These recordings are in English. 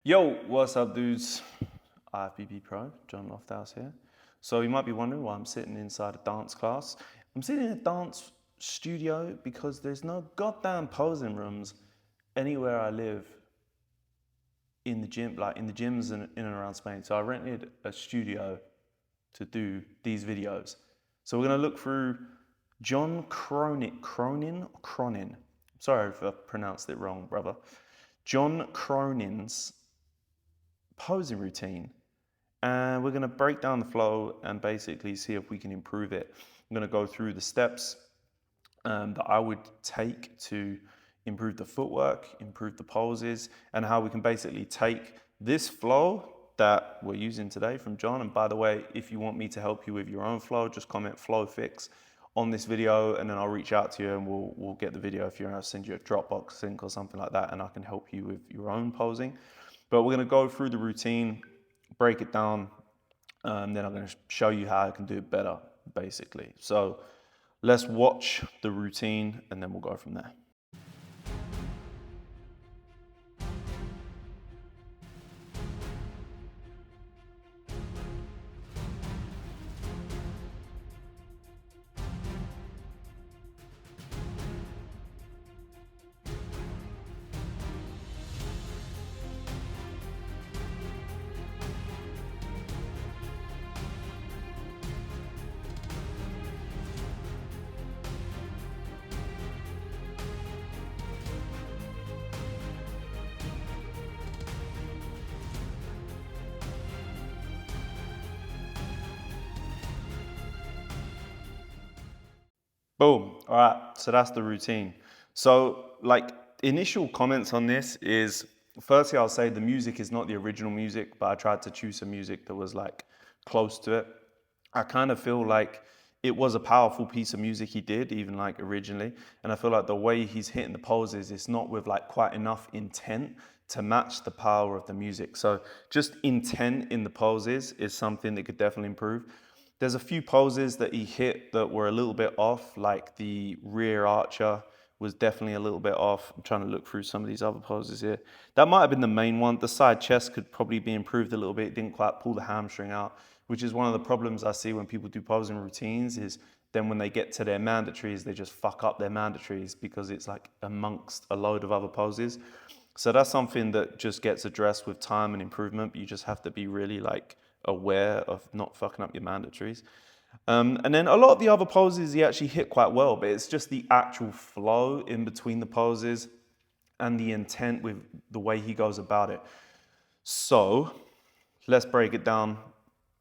Yo, what's up, dudes? IFBB Pro, John Lofthouse here. So you might be wondering why I'm sitting inside a dance class. I'm sitting in a dance studio because there's no goddamn posing rooms anywhere I live in the gym, like in the gyms in and around Spain. So I rented a studio to do these videos. So we're gonna look through John Cronin. Sorry if I pronounced it wrong, brother. John Cronin's posing routine, and we're going to break down the flow and basically see if we can improve it. I'm going to go through the steps that I would take to improve the footwork, improve the poses, and how we can basically take this flow that we're using today from John. And by the way, if you want me to help you with your own flow, just comment FlowFix on this video, and then I'll reach out to you and we'll get the video. If you're, I'll send you a Dropbox link or something like that, and I can help you with your own posing. But we're going to go through the routine, break it down, then I'm going to show you how I can do it better, basically. So let's watch the routine and then we'll go from there. Boom. All right. So that's the routine. So like initial comments on this is, firstly, I'll say the music is not the original music, but I tried to choose some music that was like close to it. I kind of feel like it was a powerful piece of music he did, even like originally. And I feel like the way he's hitting the poses, it's not with like quite enough intent to match the power of the music. So just intent in the poses is something that could definitely improve. There's a few poses that he hit that were a little bit off, like the rear archer was definitely a little bit off. I'm trying to look through some of these other poses here. That might have been the main one. The side chest could probably be improved a little bit. It didn't quite pull the hamstring out, which is one of the problems I see when people do posing routines, is then when they get to their mandatories, they just fuck up their mandatories because it's like amongst a load of other poses. So that's something that just gets addressed with time and improvement, but you just have to be really like aware of not fucking up your mandatories. And then a lot of the other poses he actually hit quite well, but it's just the actual flow in between the poses and the intent with the way he goes about it. So let's break it down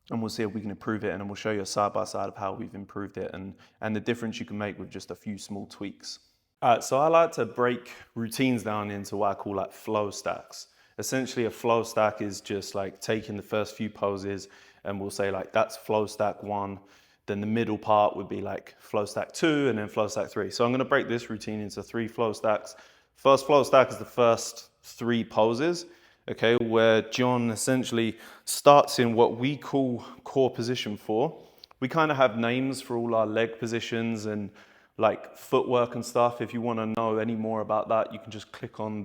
and we'll see if we can improve it, and then we'll show you a side by side of how we've improved it and the difference you can make with just a few small tweaks. All right, so I like to break routines down into what I call like flow stacks. Essentially, a flow stack is just like taking the first few poses and we'll say like that's flow stack 1. Then the middle part would be like flow stack 2 and then flow stack 3. So I'm going to break this routine into 3 flow stacks. First flow stack is the first 3 poses, okay, where John essentially starts in what we call core position 4. We kind of have names for all our leg positions and like footwork and stuff. If you want to know any more about that, you can just click on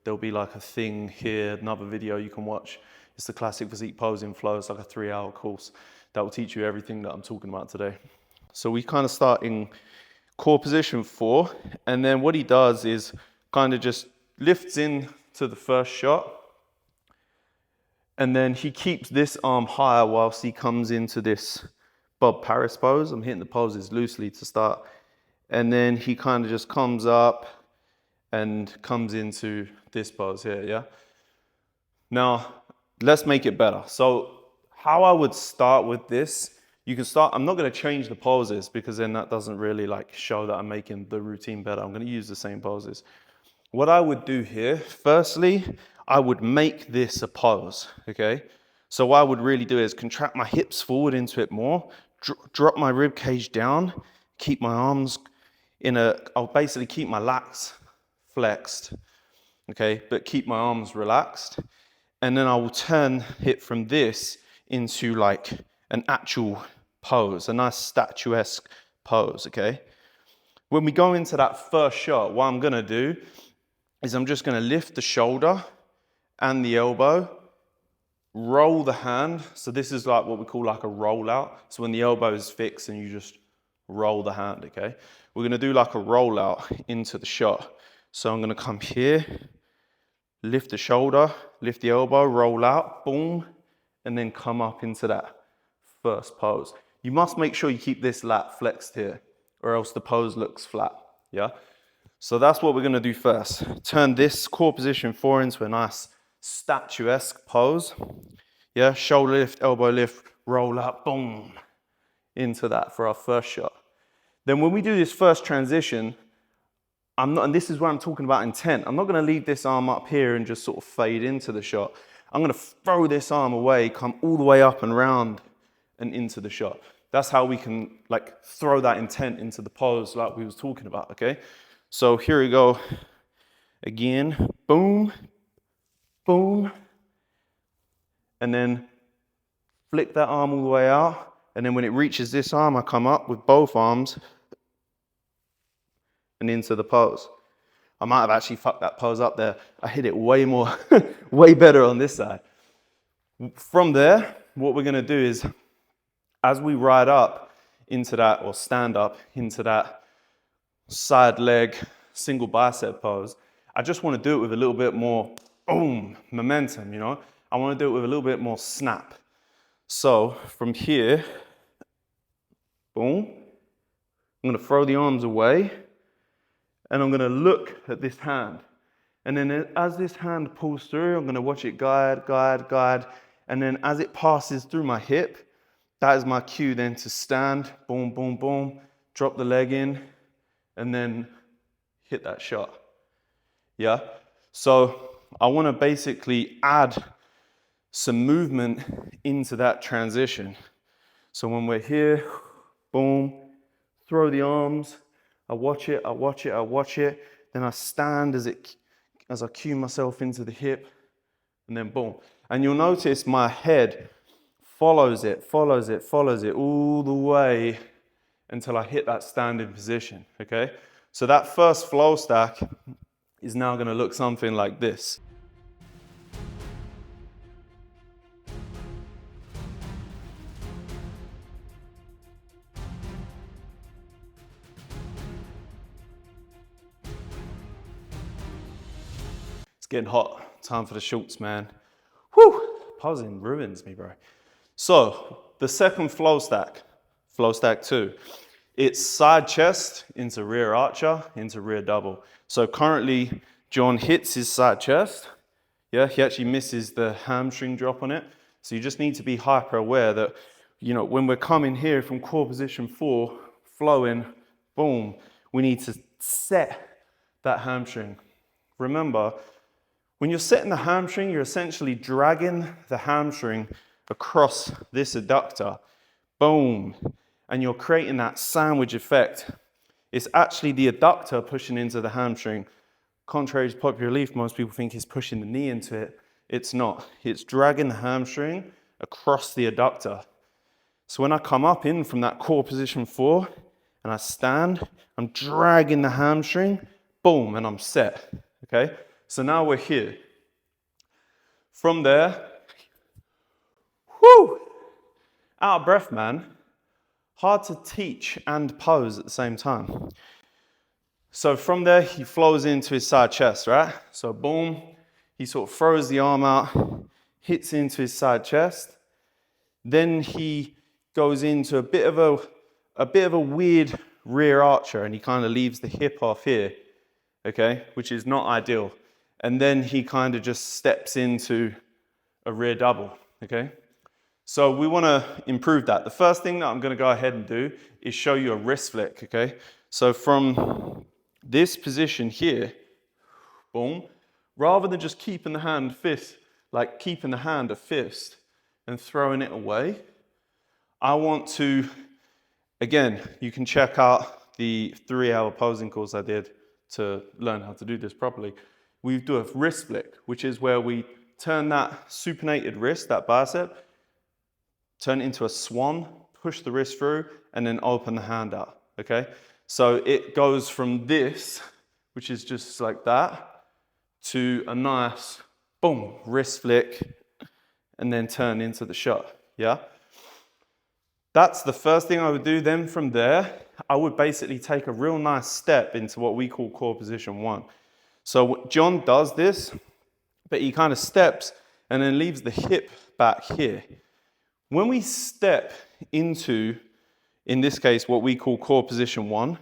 there'll be like a thing here, another video you can watch. It's the classic physique posing flow. It's like a 3-hour course that will teach you everything that I'm talking about today. So we kind of start in core position 4, and then what he does is kind of just lifts in to the first shot, and then he keeps this arm higher whilst he comes into this Bob Paris pose. I'm hitting the poses loosely to start, and then he kind of just comes up and comes into this pose here, yeah? Now, let's make it better. So how I would start with this, you can start, I'm not gonna change the poses because then that doesn't really like show that I'm making the routine better. I'm gonna use the same poses. What I would do here, firstly, I would make this a pose, okay? So what I would really do is contract my hips forward into it more, drop my rib cage down, keep my arms I'll basically keep my lats flexed, okay, but keep my arms relaxed. And then I will turn it from this into like an actual pose, a nice statuesque pose, okay? When we go into that first shot, what I'm gonna do is I'm just gonna lift the shoulder and the elbow. Roll the hand. So this is like what we call like a roll out. So when the elbow is fixed and you just roll the hand, okay? We're gonna do like a roll out into the shot. So I'm gonna come here, lift the shoulder, lift the elbow, roll out, boom, and then come up into that first pose. You must make sure you keep this lat flexed here or else the pose looks flat, yeah? So that's what we're gonna do first. Turn this core position 4 into a nice statuesque pose. Yeah, shoulder lift, elbow lift, roll up, boom, into that for our first shot. Then when we do this first transition, and this is where I'm talking about intent, I'm not gonna leave this arm up here and just sort of fade into the shot. I'm gonna throw this arm away, come all the way up and round and into the shot. That's how we can like throw that intent into the pose like we was talking about, okay? So here we go. Again, boom, boom. And then flick that arm all the way out. And then when it reaches this arm, I come up with both arms and into the pose. I might have actually fucked that pose up there. I hit it way more, way better on this side. From there, what we're gonna do is, as we ride up into that, or stand up into that side leg, single bicep pose, I just wanna do it with a little bit more, boom, momentum, you know? I wanna do it with a little bit more snap. So from here, boom, I'm gonna throw the arms away and I'm gonna look at this hand. And then as this hand pulls through, I'm gonna watch it guide, guide, guide. And then as it passes through my hip, that is my cue then to stand, boom, boom, boom, drop the leg in, and then hit that shot. Yeah? So I wanna basically add some movement into that transition. So when we're here, boom, throw the arms, I watch it, I watch it, I watch it, then I stand as I cue myself into the hip, and then boom. And you'll notice my head follows it all the way until I hit that standing position, okay? So that first flow stack is now gonna look something like this. It's getting hot, time for the shorts, man. Whew, posing ruins me, bro. So the second flow stack 2, it's side chest into rear archer, into rear double. So currently John hits his side chest. Yeah, he actually misses the hamstring drop on it. So you just need to be hyper aware that, you know, when we're coming here from core position 4, flowing, boom, we need to set that hamstring. Remember, when you're setting the hamstring, you're essentially dragging the hamstring across this adductor, boom, and you're creating that sandwich effect. It's actually the adductor pushing into the hamstring. Contrary to popular belief, most people think it's pushing the knee into it. It's not. It's dragging the hamstring across the adductor. So when I come up in from that core position 4 and I stand, I'm dragging the hamstring, boom, and I'm set, okay? So now we're here. From there, whoo, out of breath, man. Hard to teach and pose at the same time. So from there, he flows into his side chest, right? So boom, he sort of throws the arm out, hits into his side chest. Then he goes into a bit of a weird rear archer, and he kind of leaves the hip off here, okay, which is not ideal. And then he kind of just steps into a rear double, okay? So we want to improve that. The first thing that I'm going to go ahead and do is show you a wrist flick, okay? So from this position here, boom, rather than just keeping the hand fist, like keeping the hand a fist and throwing it away, I want to, again, you can check out the 3-hour posing course I did to learn how to do this properly. We do a wrist flick, which is where we turn that supinated wrist, that bicep, turn it into a swan, push the wrist through, and then open the hand out, okay? So it goes from this, which is just like that, to a nice boom, wrist flick, and then turn into the shot, yeah? That's the first thing I would do. Then from there, I would basically take a real nice step into what we call core position 1. So John does this, but he kind of steps and then leaves the hip back here. When we step into, in this case, what we call core position 1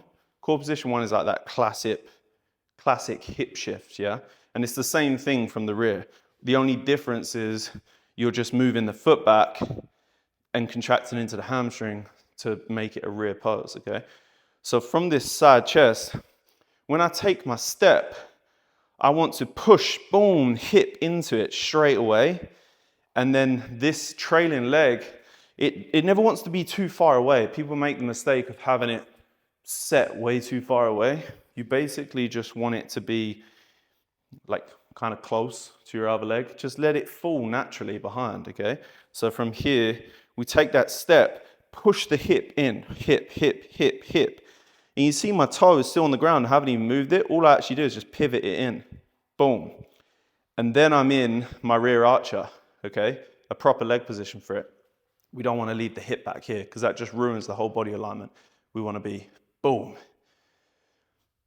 is like that classic hip shift, yeah? And it's the same thing from the rear. The only difference is you're just moving the foot back and contracting into the hamstring to make it a rear pose, okay? So from this side chest, when I take my step, I want to push, boom, hip into it straight away. And then this trailing leg, it never wants to be too far away. People make the mistake of having it set way too far away. You basically just want it to be like kind of close to your other leg. Just let it fall naturally behind, okay? So from here, we take that step, push the hip in, hip, hip, hip, hip. And you see my toe is still on the ground, I haven't even moved it. All I actually do is just pivot it in, boom. And then I'm in my rear archer, okay? A proper leg position for it. We don't want to leave the hip back here because that just ruins the whole body alignment. We want to be, boom.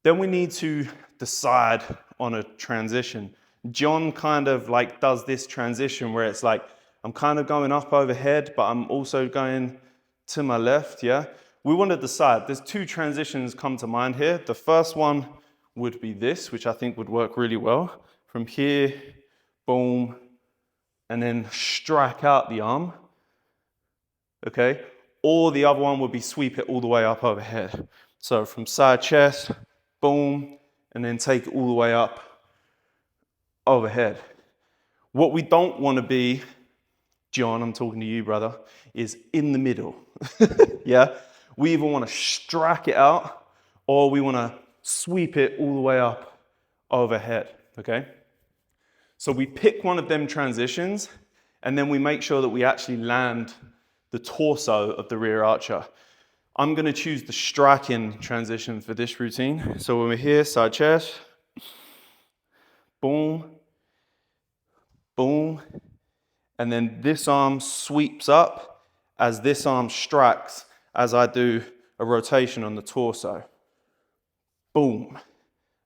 Then we need to decide on a transition. John kind of like does this transition where it's like, I'm kind of going up overhead, but I'm also going to my left, yeah? We want to decide. There's 2 transitions come to mind here. The first one would be this, which I think would work really well. From here, boom, and then strike out the arm, okay? Or the other one would be sweep it all the way up overhead. So from side chest, boom, and then take it all the way up overhead. What we don't want to be, John, I'm talking to you, brother, is in the middle, yeah? We either want to strike it out or we want to sweep it all the way up overhead, okay? So we pick one of them transitions and then we make sure that we actually land the torso of the rear archer. I'm going to choose the striking transition for this routine. So when we're here, side chest, boom, boom, and then this arm sweeps up as this arm strikes as I do a rotation on the torso. Boom,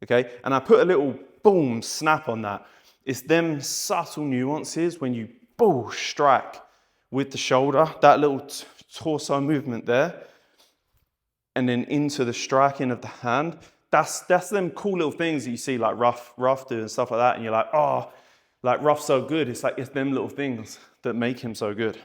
okay? And I put a little boom snap on that. It's them subtle nuances when you boom strike with the shoulder, that little torso movement there, and then into the striking of the hand. That's them cool little things that you see like Ruff do and stuff like that, and you're like, oh, like Ruff's so good. It's like, it's them little things that make him so good.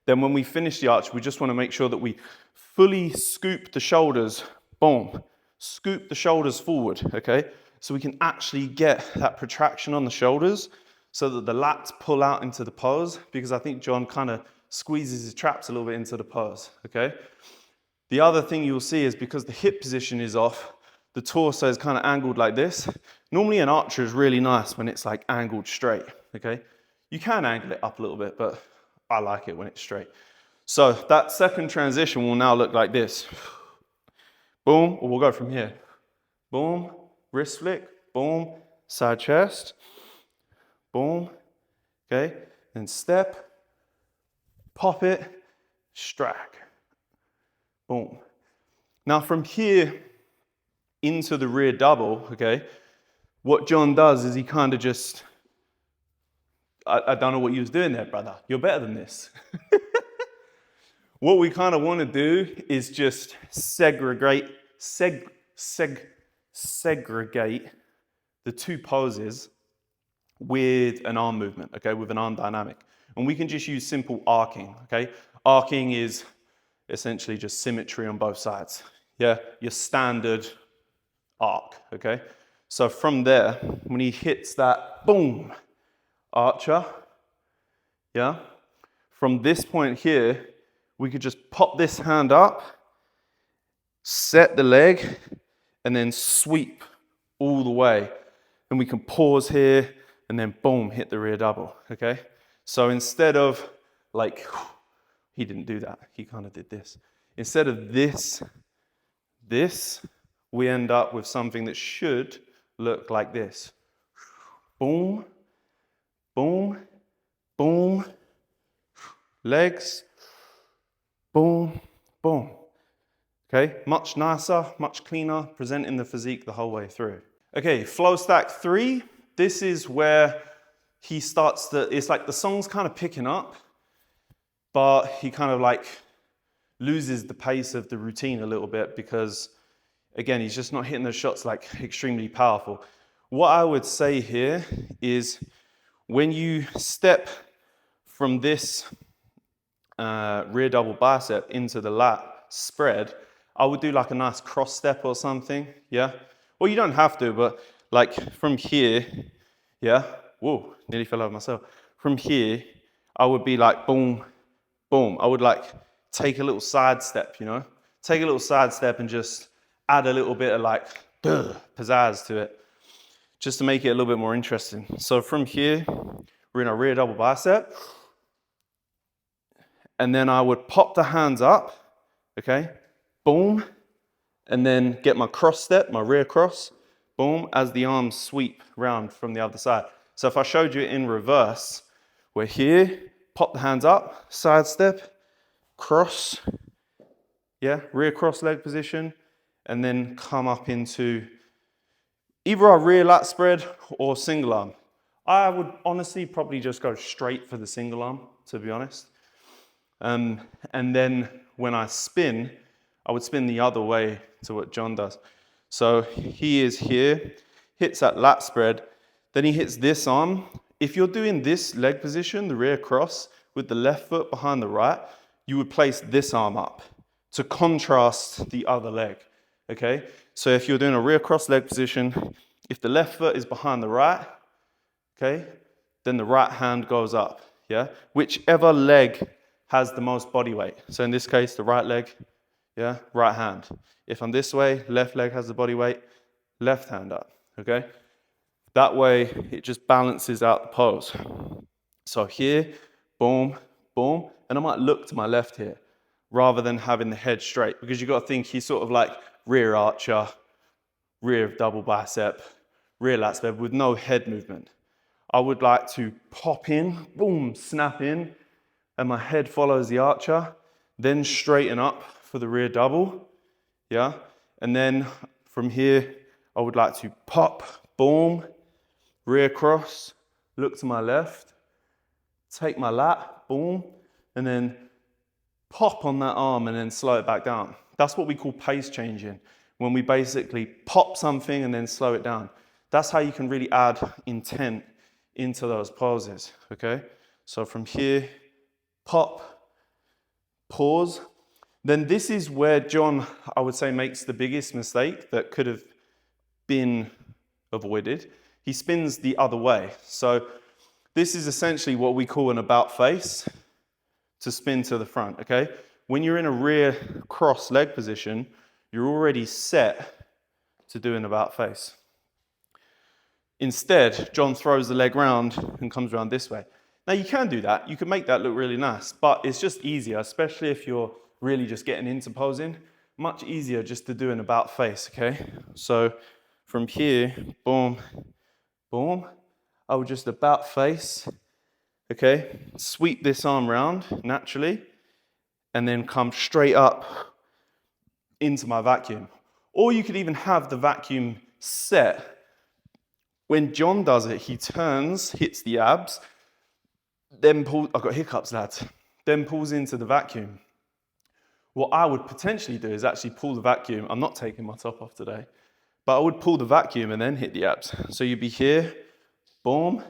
Then when we finish the arch, we just want to make sure that we fully scoop the shoulders, boom, scoop the shoulders forward, okay? So we can actually get that protraction on the shoulders so that the lats pull out into the pose, because I think John kind of squeezes his traps a little bit into the pose, okay? The other thing you'll see is because the hip position is off, the torso is kind of angled like this. Normally an archer is really nice when it's like angled straight, okay? You can angle it up a little bit, but I like it when it's straight. So that second transition will now look like this. Boom, or we'll go from here. Boom, wrist flick, boom, side chest, boom, okay? Then step, pop it, strike, boom. Now from here into the rear double, okay, what John does is he kind of just, I don't know what you was doing there, brother. You're better than this. What we kind of want to do is just segregate the 2 poses with an arm movement, okay, with an arm dynamic. And we can just use simple arcing, okay? Arcing is essentially just symmetry on both sides. Yeah, your standard arc, okay? So from there, when he hits that, boom, archer, yeah? From this point here, we could just pop this hand up, set the leg, and then sweep all the way. And we can pause here, and then boom, hit the rear double, okay? So instead of like, he didn't do that, he kind of did this. Instead of this, we end up with something that should look like this. Boom, boom, boom, legs, boom, boom. Okay, much nicer, much cleaner, presenting the physique the whole way through. Okay, flow stack 3. This is where he starts to, it's like the song's kind of picking up, but he kind of like loses the pace of the routine a little bit because, again, he's just not hitting the shots like extremely powerful. What I would say here is when you step from this rear double bicep into the lat spread, I would do like a nice cross step or something, yeah? Well, you don't have to, but like from here, yeah? Whoa, nearly fell over myself. From here, I would be like boom, boom. I would like take a little side step, you know? Take a little side step and just add a little bit of like pizzazz to it, just to make it a little bit more interesting. So from here, we're in a rear double bicep. And then I would pop the hands up, okay? Boom. And then get my cross step, my rear cross, boom, as the arms sweep round from the other side. So if I showed you in reverse, we're here, pop the hands up, side step, cross, yeah, rear cross leg position, and then come up into either a rear lat spread or single arm. I would honestly probably just go straight for the single arm, to be honest. And then when I spin, I would spin the other way to what John does. So he is here, hits that lat spread, then he hits this arm. If you're doing this leg position, the rear cross, with the left foot behind the right, you would place this arm up to contrast the other leg, okay? So if you're doing a rear cross leg position, if the left foot is behind the right, okay, then the right hand goes up, yeah? Whichever leg has the most body weight. So in this case, the right leg, yeah, right hand. If I'm this way, left leg has the body weight, left hand up, okay? That way, it just balances out the pose. So here, boom, boom, and I might look to my left here, rather than having the head straight, because you've got to think he's sort of like rear archer, rear double bicep, rear lat spread with no head movement. I would like to pop in, boom, snap in, and my head follows the archer, then straighten up for the rear double, yeah? And then from here, I would like to pop, boom, rear cross, look to my left, take my lat, boom, and then pop on that arm and then slow it back down. That's what we call pace changing, when we basically pop something and then slow it down. That's how you can really add intent into those poses, okay? So from here, pop, pause. Then this is where John, I would say, makes the biggest mistake that could have been avoided. He spins the other way. So this is essentially what we call an about face to spin to the front, okay? When you're in a rear cross leg position, you're already set to do an about face. Instead, John throws the leg round and comes around this way. Now you can do that, you can make that look really nice, but it's just easier, especially if you're really just getting into posing, much easier just to do an about face, okay? So from here, boom, boom, I would just about face, okay? Sweep this arm round naturally, and then come straight up into my vacuum. Or you could even have the vacuum set. When John does it, he turns, hits the abs, then pulls, I've got hiccups, lads, then pulls into the vacuum. What I would potentially do is actually pull the vacuum. I'm not taking my top off today, but I would pull the vacuum and then hit the abs. So you'd be here, boom,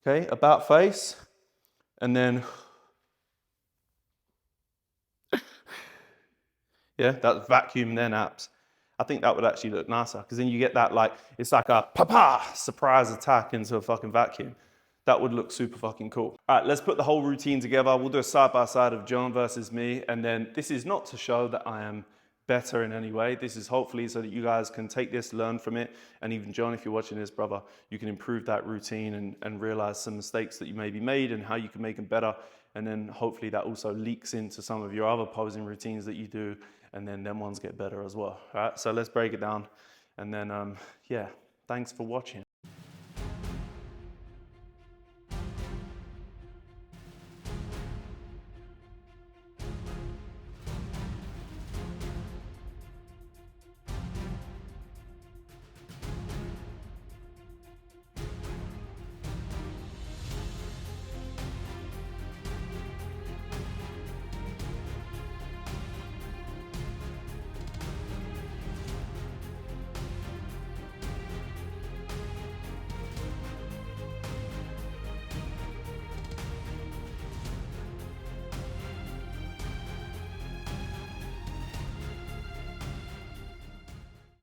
okay, about face, and then, yeah, that's vacuum, then abs. I think that would actually look nicer, because then you get that like, it's like a pa-pa surprise attack into a fucking vacuum. That would look super fucking cool. All right, let's put the whole routine together. We'll do a side-by-side of John versus me. And then this is not to show that I am better in any way. This is hopefully so that you guys can take this, learn from it. And even John, if you're watching this, brother, you can improve that routine and realize some mistakes that you maybe made and how you can make them better. And then hopefully that also leaks into some of your other posing routines that you do. And then them ones get better as well. All right, so let's break it down. And then, yeah, thanks for watching.